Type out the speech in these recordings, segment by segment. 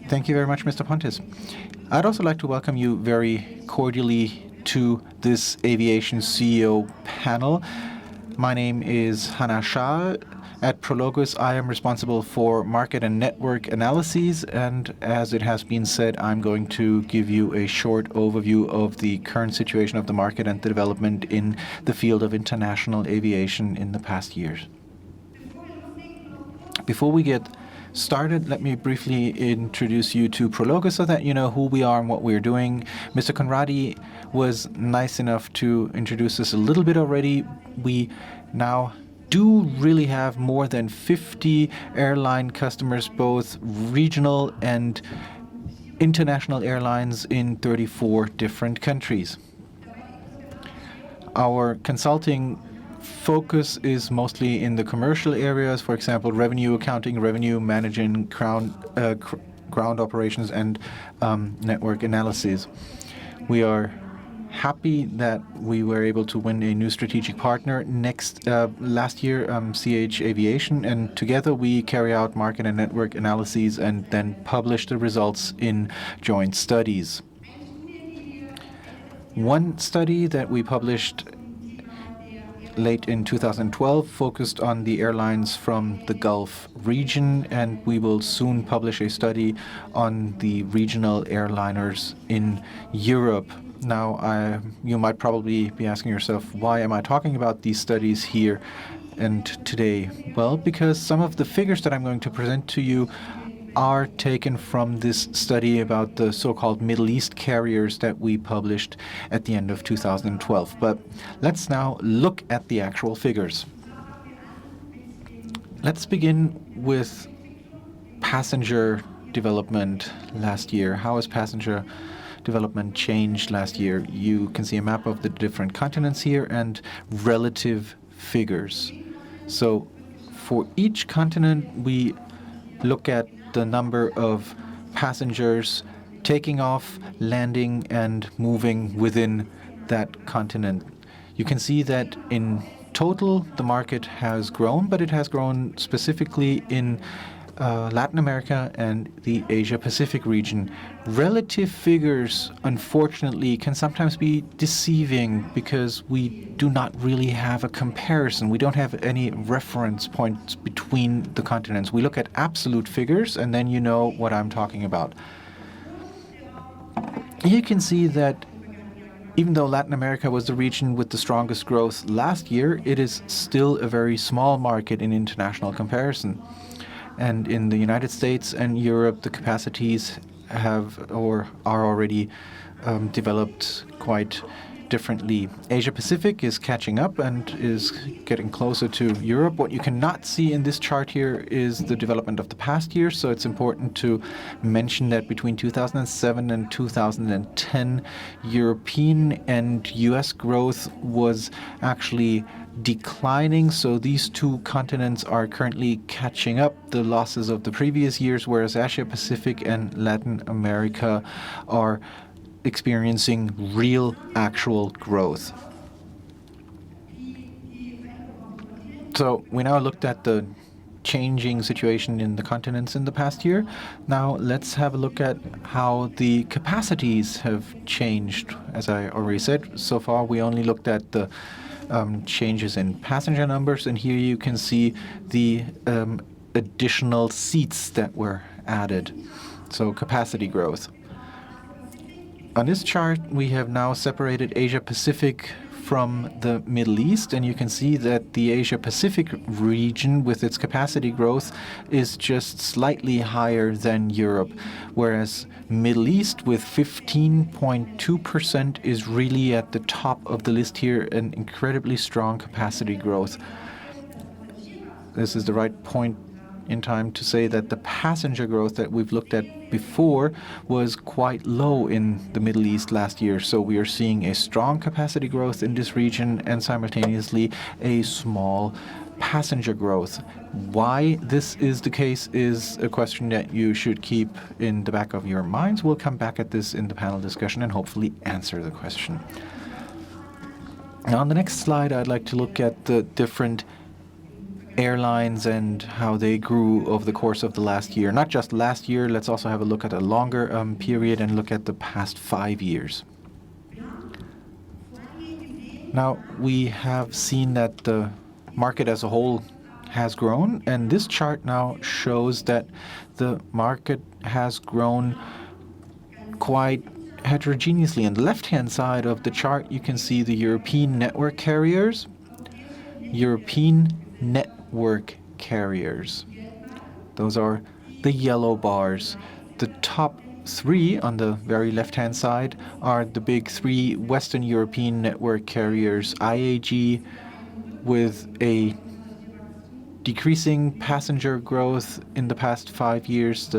Thank you very much, Mr. Pontis. I'd also like to welcome you very cordially to this Aviation CEO panel. My name is Hanna Schaal. At Prologis, I am responsible for market and network analyses, and as it has been said, I'm going to give you a short overview of the current situation of the market and the development in the field of international aviation in the past years. Before we get started, let me briefly introduce you to Prologis so that you know who we are and what we're doing. Mr. Conradi was nice enough to introduce us a little bit already. We now do really have more than 50 airline customers, both regional and international airlines in 34 different countries. Our consulting focus is mostly in the commercial areas, for example, revenue accounting, revenue managing, ground operations, and network analysis. We are happy that we were able to win a new strategic partner last year, CH Aviation, and together we carry out market and network analyses and then publish the results in joint studies. One study that we published late in 2012 focused on the airlines from the Gulf region, and we will soon publish a study on the regional airliners in Europe. Now, you might probably be asking yourself, why am I talking about these studies here and today? Well, because some of the figures that I'm going to present to you are taken from this study about the so-called Middle East carriers that we published at the end of 2012. But let's now look at the actual figures. Let's begin with passenger development last year. How has passenger development changed last year? You can see a map of the different continents here and relative figures. So for each continent, we look at the number of passengers taking off, landing, and moving within that continent. You can see that in total, the market has grown, but it has grown specifically in Latin America and the Asia-Pacific region. Relative figures, unfortunately, can sometimes be deceiving because we do not really have a comparison. We don't have any reference points between the continents. We look at absolute figures, and then you know what I'm talking about. You can see that even though Latin America was the region with the strongest growth last year, it is still a very small market in international comparison. And in the United States and Europe, the capacities have or are already developed quite differently. Asia Pacific is catching up and is getting closer to Europe. What you cannot see in this chart here is the development of the past year, so it's important to mention that between 2007 and 2010, European and US growth was actually declining, so these two continents are currently catching up the losses of the previous years, whereas Asia Pacific and Latin America are experiencing real, actual growth. So we now looked at the changing situation in the continents in the past year. Now let's have a look at how the capacities have changed. As I already said, so far we only looked at the changes in passenger numbers, and here you can see the additional seats that were added, so capacity growth. On this chart, we have now separated Asia-Pacific from the Middle East, and you can see that the Asia-Pacific region with its capacity growth is just slightly higher than Europe, whereas Middle East with 15.2% is really at the top of the list here, an incredibly strong capacity growth. This is the right point in time to say that the passenger growth that we've looked at before was quite low in the Middle East last year. So we are seeing a strong capacity growth in this region and simultaneously a small passenger growth. Why this is the case is a question that you should keep in the back of your minds. We'll come back at this in the panel discussion and hopefully answer the question. Now on the next slide, I'd like to look at the different airlines and how they grew over the course of the last year. Not just last year, let's also have a look at a longer period and look at the past 5 years. Now, we have seen that the market as a whole has grown, and this chart now shows that the market has grown quite heterogeneously. On the left-hand side of the chart, you can see the European network carriers. European network carriers. Those are the yellow bars. The top 3 on the very left-hand side are the big 3 Western European network carriers, IAG, with a decreasing passenger growth in the past 5 years.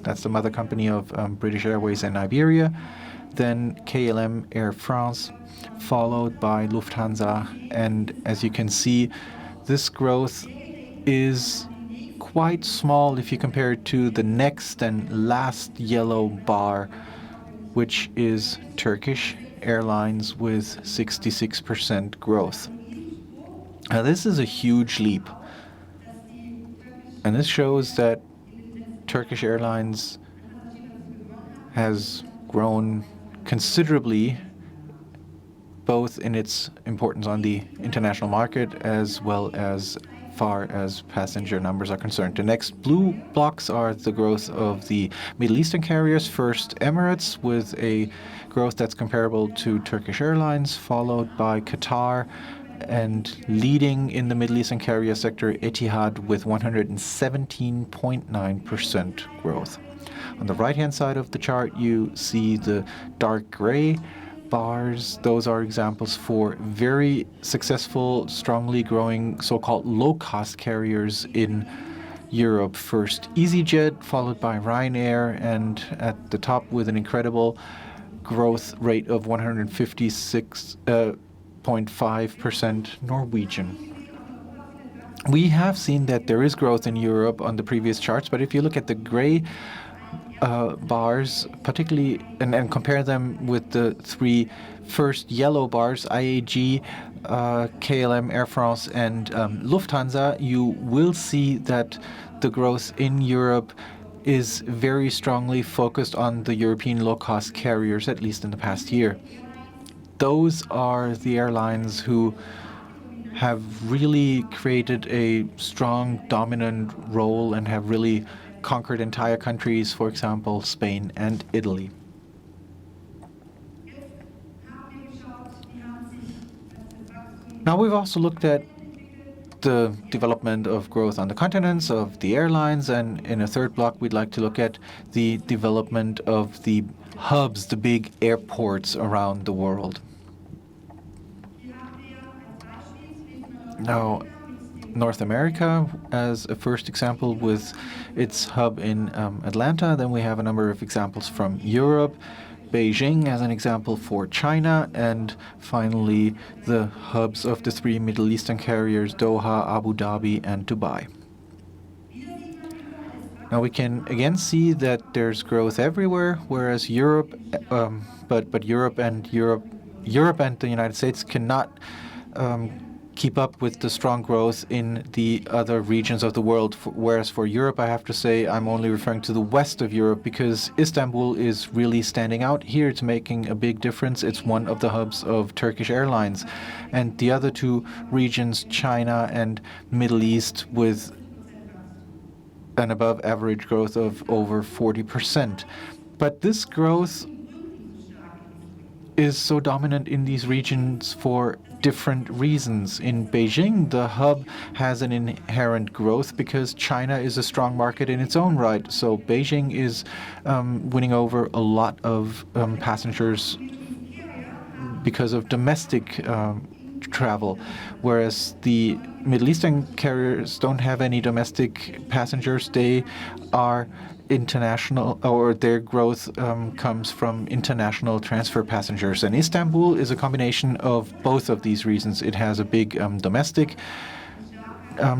That's the mother company of British Airways and Iberia. Then KLM, Air France, followed by Lufthansa. And as you can see, this growth is quite small if you compare it to the next and last yellow bar, which is Turkish Airlines with 66% growth. Now, this is a huge leap. And this shows that Turkish Airlines has grown considerably, both in its importance on the international market as well as far as passenger numbers are concerned. The next blue blocks are the growth of the Middle Eastern carriers. First, Emirates with a growth that's comparable to Turkish Airlines, followed by Qatar, and leading in the Middle Eastern carrier sector, Etihad with 117.9% growth. On the right-hand side of the chart, you see the dark gray bars. Those are examples for very successful, strongly growing so-called low-cost carriers in Europe. First, EasyJet, followed by Ryanair, and at the top with an incredible growth rate of 156.5%, Norwegian. We have seen that there is growth in Europe on the previous charts, but if you look at the gray bars, particularly, and compare them with the 3 first yellow bars, IAG, KLM, Air France, and Lufthansa, you will see that the growth in Europe is very strongly focused on the European low-cost carriers, at least in the past year. Those are the airlines who have really created a strong, dominant role and have really conquered entire countries, for example, Spain and Italy. Now, we've also looked at the development of growth on the continents of the airlines, and in a third block, we'd like to look at the development of the hubs, the big airports around the world. Now, North America as a first example with its hub in Atlanta. Then we have a number of examples from Europe, Beijing as an example for China, and finally the hubs of the 3 Middle Eastern carriers, Doha, Abu Dhabi, and Dubai. Now we can again see that there's growth everywhere, whereas Europe, but Europe and the United States cannot keep up with the strong growth in the other regions of the world. Whereas for Europe, I have to say I'm only referring to the west of Europe because Istanbul is really standing out here. It's making a big difference. It's one of the hubs of Turkish Airlines. And the other 2 regions, China and Middle East, with an above average growth of over 40%. But this growth is so dominant in these regions for different reasons. In Beijing, the hub has an inherent growth because China is a strong market in its own right. So Beijing is winning over a lot of passengers because of domestic travel, whereas the Middle Eastern carriers don't have any domestic passengers. They are international, or their growth comes from international transfer passengers. And Istanbul is a combination of both of these reasons. It has a big domestic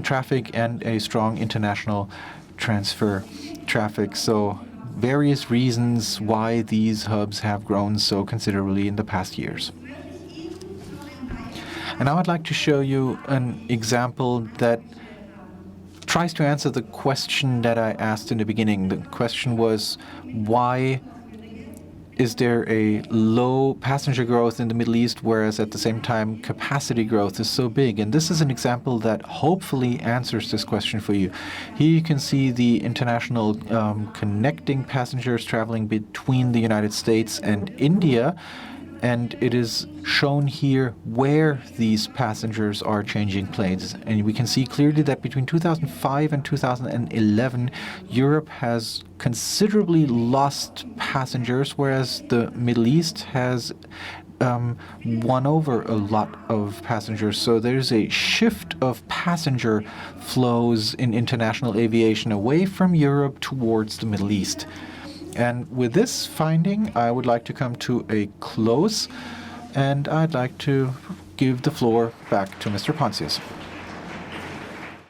traffic and a strong international transfer traffic. So various reasons why these hubs have grown so considerably in the past years. And now I'd like to show you an example that tries to answer the question that I asked in the beginning. The question was, why is there a low passenger growth in the Middle East, whereas at the same time capacity growth is so big? And this is an example that hopefully answers this question for you. Here you can see the international connecting passengers traveling between the United States and India. And it is shown here where these passengers are changing planes. And we can see clearly that between 2005 and 2011, Europe has considerably lost passengers, whereas the Middle East has won over a lot of passengers. So there's a shift of passenger flows in international aviation away from Europe towards the Middle East. And with this finding, I would like to come to a close, and I'd like to give the floor back to Mr. Pontius.